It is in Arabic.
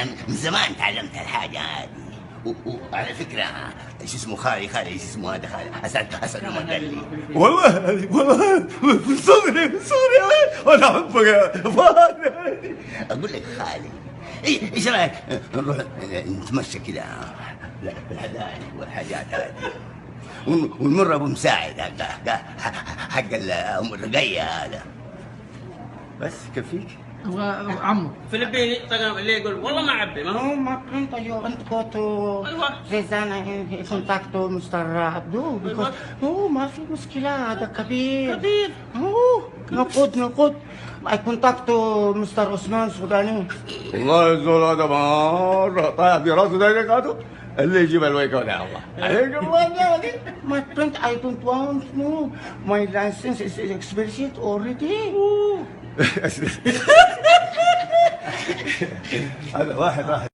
انا من زمان تعلمت الحاجه هذه. وعلى فكره ايش اسمه خالي ايش اسمه هذا خالي اسال ما قال لي. والله من صغري وانا احبك يا فهد. اقول لك خالي، ايش رايك نروح نتمشى كذا بالحدائق والحاجات هذه، ونمر ابو مساعد حق ام الرقيه هذا. بس كفيك عمو فلبيني طقم اللي يقول والله ما عبي ما هو ما كنت انت كنتوا زي انا كونتاكتو مستر عبدو هو ما في مشكلة، هذا كبير هو نقود اي كونتاكتو مستر عثمان سوداني. والله الزول هذا مرة طايح في راسه ذاك هذا اللي يجيب الويكون يا الله عليك الله. My friend, I don't want no. My license is expired already. هذا واحد